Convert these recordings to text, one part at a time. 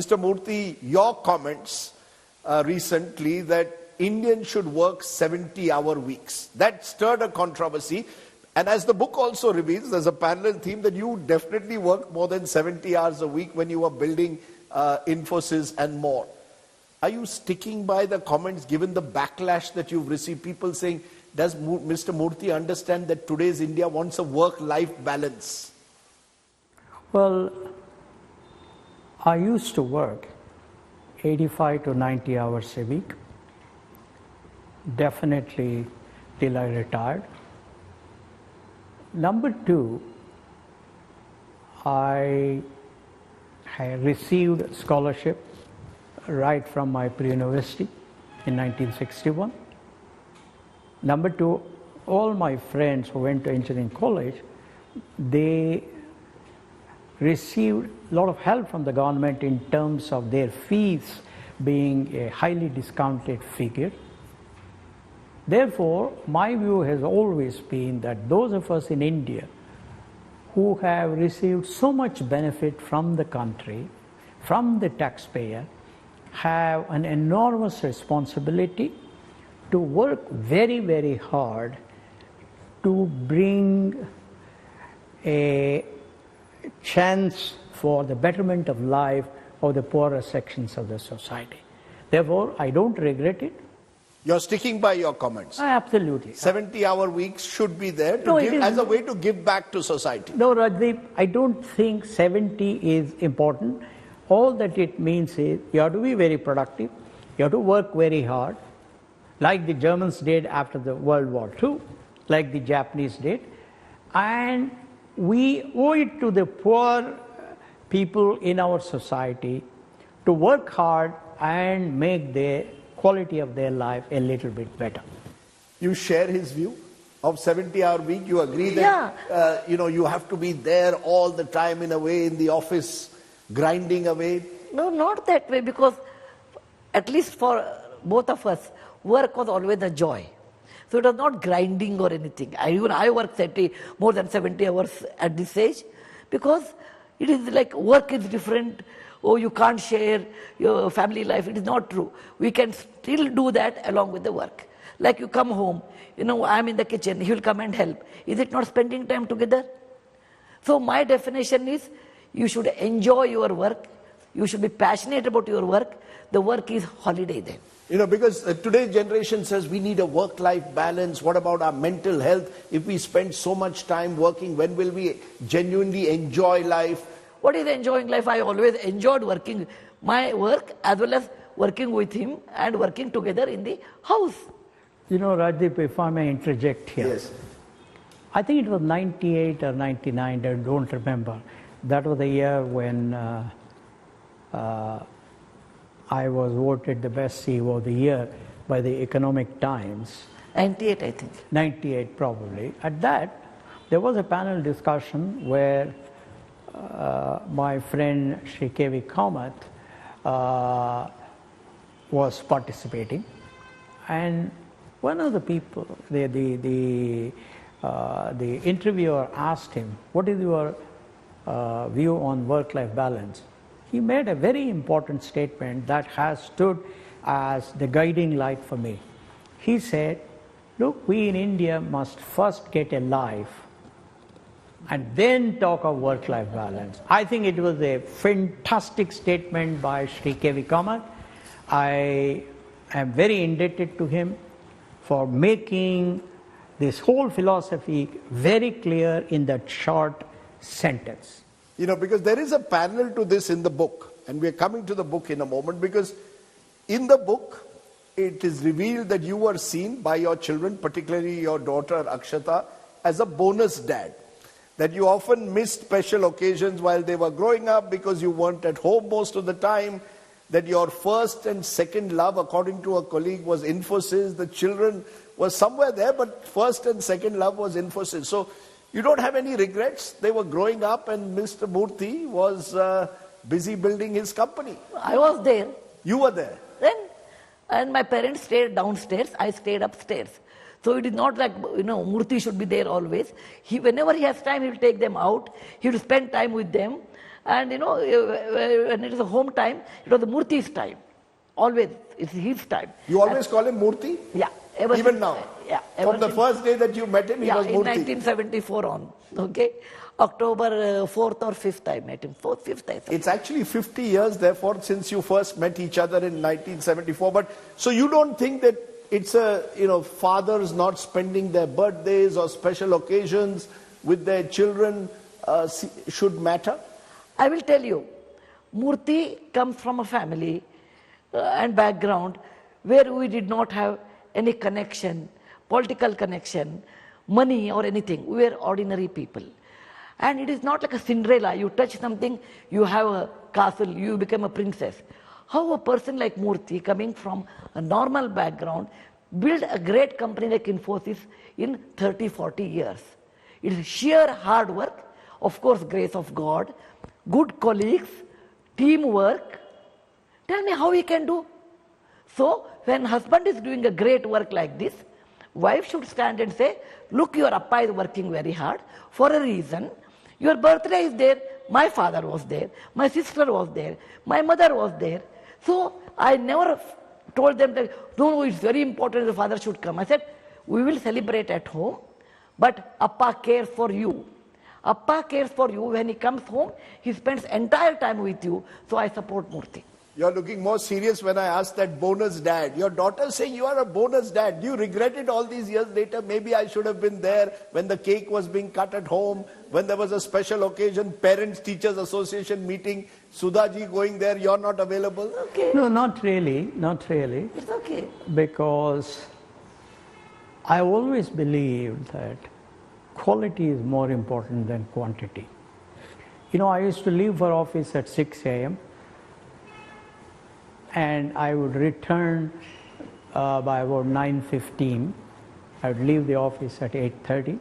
Mr. Moorthy, your comments recently that Indians should work 70-hour weeks. That stirred a controversy. And as the book also reveals, there's a parallel theme that you definitely worked more than 70 hours a week when you were building Infosys and more. Are you sticking by the comments given the backlash that you've received? People saying, does Mr. Moorthy understand that today's India wants a work-life balance? Well, I used to work 85 to 90 hours a week, definitely till I retired. Number two, I received scholarship right from my pre-university in 1961. Number two, all my friends who went to engineering college, they received a lot of help from the government in terms of their fees being a highly discounted figure. Therefore, my view has always been that those of us in India who have received so much benefit from the country, from the taxpayer, have an enormous responsibility to work very, very hard to bring a chance for the betterment of life of the poorer sections of the society. Therefore, I don't regret it. You're sticking by your comments? Absolutely. 70-hour weeks should be there to as a way to give back to society. No, Rajdeep, I don't think 70 is important. All that it means is you have to be very productive, you have to work very hard, like the Germans did after the World War II, like the Japanese did, and we owe it to the poor people in our society to work hard and make the quality of their life a little bit better. You share his view of 70-hour week? You agree that you have to be there all the time in a way in the office, grinding away? No, not that way, because at least for both of us, work was always a joy. So it was not grinding or anything. I work more than 70 hours at this age, because it is like work is different. Oh, you can't share your family life. It is not true. We can still do that along with the work. Like you come home, I'm in the kitchen, he will come and help. Is it not spending time together? So my definition is, you should enjoy your work. You should be passionate about your work. The work is holiday then. Because today's generation says we need a work-life balance. What about our mental health? If we spend so much time working, when will we genuinely enjoy life? What is enjoying life? I always enjoyed working my work as well as working with him and working together in the house. Rajdeep, if I may interject here. Yes. I think it was 98 or 99, I don't remember. That was the year when I was voted the best CEO of the year by the Economic Times. 98, I think. 98, probably. At that, there was a panel discussion where my friend Shri K.V. Kamath was participating, and one of the people, the interviewer asked him, what is your view on work-life balance? He made a very important statement that has stood as the guiding light for me. He said, look, we in India must first get a life and then talk of work-life balance. I think it was a fantastic statement by Shri K.V. Kamath. I am very indebted to him for making this whole philosophy very clear in that short sentence. Because there is a parallel to this in the book, and we are coming to the book in a moment, because in the book, it is revealed that you were seen by your children, particularly your daughter Akshata, as a bonus dad. That you often missed special occasions while they were growing up because you weren't at home most of the time. That your first and second love, according to a colleague, was Infosys. The children were somewhere there, but first and second love was Infosys. So you don't have any regrets. They were growing up and Mr. Moorthy was busy building his company. I was there. You were there. Then, and my parents stayed downstairs. I stayed upstairs. So it is not like, Moorthy should be there always. Whenever he has time, he will take them out. He will spend time with them. And you know, when it is a home time, it was the Moorthy's time. Always, it's his time. You always call him Moorthy? Yeah. Even now? Yeah. From the first day that you met him, he was in Moorthy? 1974 on, okay? October 4th or 5th I met him, 4th, 5th I think. It's actually 50 years, therefore, since you first met each other in 1974. But so you don't think that it's fathers not spending their birthdays or special occasions with their children should matter? I will tell you, Moorthy comes from a family and background where we did not have any connection, political connection, money or anything. We were ordinary people. And it is not like a Cinderella. You touch something, you have a castle, you become a princess. How a person like Moorthy, coming from a normal background, build a great company like Infosys in 30, 40 years. It is sheer hard work, of course, grace of God, good colleagues, teamwork. Tell me how he can do. So, when husband is doing a great work like this, wife should stand and say, look, your appa is working very hard for a reason. Your birthday is there, my father was there, my sister was there, my mother was there. So, I never told them that, no, it's very important the father should come. I said, we will celebrate at home, but appa cares for you. Appa cares for you. When he comes home, he spends entire time with you. So I support Moorthy. You're looking more serious when I asked that bonus dad. Your daughter saying you are a bonus dad. Do you regret it all these years later? Maybe I should have been there when the cake was being cut at home, when there was a special occasion, Parents Teachers Association meeting, Sudhaji going there, you're not available? Okay. No, not really, not really. It's okay. Because I always believed that quality is more important than quantity. You know, I used to leave for office at 6 a.m. and I would return by about 9:15. I would leave the office at 8:30.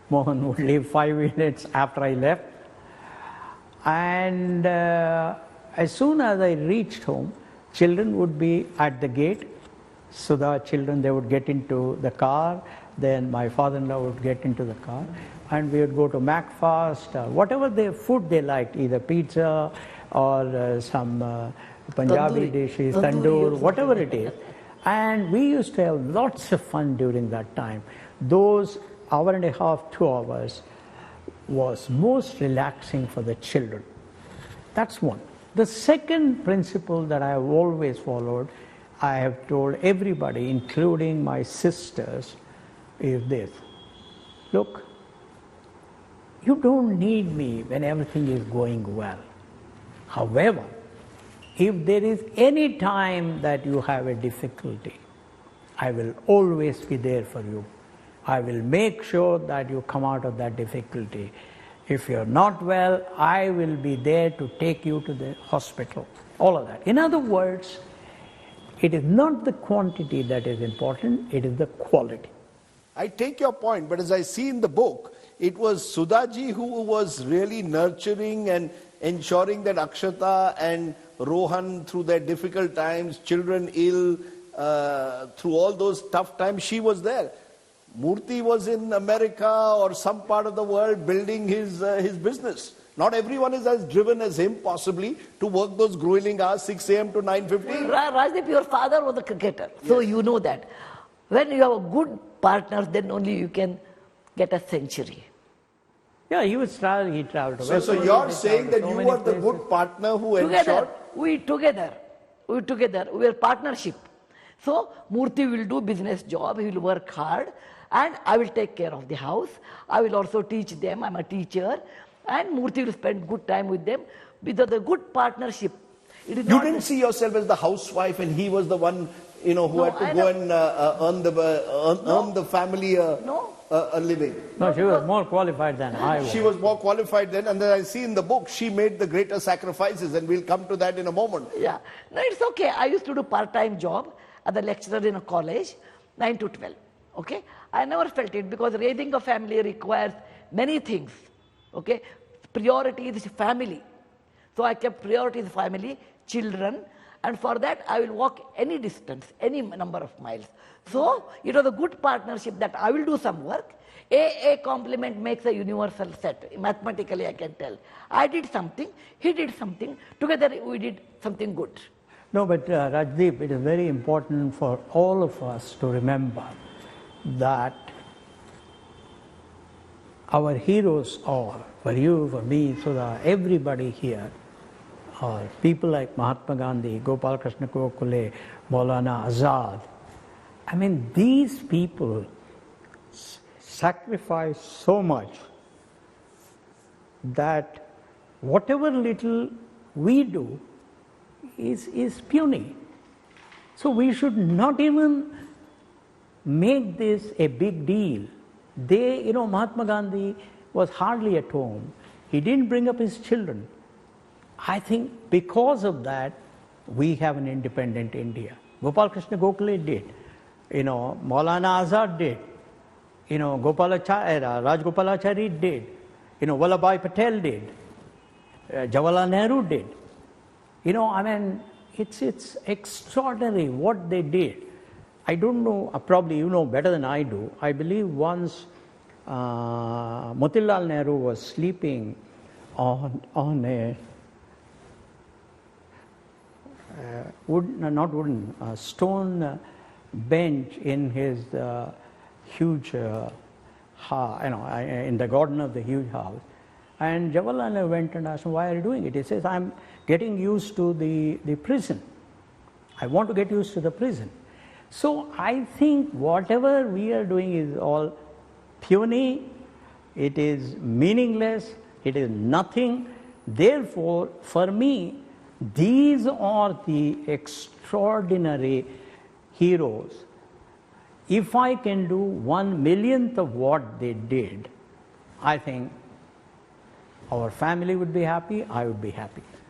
Mohan would leave 5 minutes after I left. And as soon as I reached home, children would be at the gate. So the children, they would get into the car. Then my father-in-law would get into the car. And we would go to McFast, whatever food they liked, either pizza or some Punjabi dishes, tandoor, whatever it is. And we used to have lots of fun during that time. Those hour and a half, 2 hours was most relaxing for the children. That's one. The second principle that I have always followed, I have told everybody, including my sisters, is this. Look, you don't need me when everything is going well. However, if there is any time that you have a difficulty, I will always be there for you. I will make sure that you come out of that difficulty. If you're not well, I will be there to take you to the hospital. All of that. In other words, it is not the quantity that is important, it is the quality. I take your point, but as I see in the book, it was Sudhaji who was really nurturing and ensuring that Akshata and Rohan, through their difficult times, children ill, through all those tough times, she was there. Moorthy was in America or some part of the world building his business. Not everyone is as driven as him, possibly, to work those grueling hours, 6 a.m. to 9:15. Rajdeep, your father was a cricketer, so you know that. When you have a good partner, then only you can get a century. Yeah, he was traveling, he traveled. So you're saying that you were the good partner who ensured? Together, we are partnership. So Moorthy will do business job, he will work hard, and I will take care of the house. I will also teach them, I'm a teacher, and Moorthy will spend good time with them. With the good partnership. You didn't see yourself as the housewife and he was the one, who had to go and earn the family a living. No, she was more qualified than I was. She was more qualified then, and then I see in the book, she made the greater sacrifices, and we'll come to that in a moment. Yeah, no, it's okay. I used to do part-time job as a lecturer in a college, 9 to 12, okay? I never felt it because raising a family requires many things, okay? Priority is family. So I kept priority is family, children, And for that, I will walk any distance, any number of miles. So, it was a good partnership that I will do some work. A complement makes a universal set. Mathematically, I can tell. I did something, he did something. Together, we did something good. No, but Rajdeep, it is very important for all of us to remember that our heroes are, for you, for me, so that everybody here, are people like Mahatma Gandhi, Gopal Krishna Gokhale, Maulana Azad. I mean, these people sacrifice so much that whatever little we do is puny. So we should not even make this a big deal. Mahatma Gandhi was hardly at home. He didn't bring up his children. I think because of that, we have an independent India. Gopal Krishna Gokhale did. Maulana Azad did. Rajgopalachari did. Vallabhbhai Patel did. Jawaharlal Nehru did. It's extraordinary what they did. I don't know, probably you know better than I do. I believe once Motilal Nehru was sleeping on a stone bench in his huge, in the garden of the huge house. And Jawaharlal Nehru went and asked him, why are you doing it? He says, I'm getting used to the prison. I want to get used to the prison. So I think whatever we are doing is all puny, it is meaningless, it is nothing. Therefore, for me, these are the extraordinary heroes. If I can do 1/1,000,000th of what they did, I think our family would be happy, I would be happy.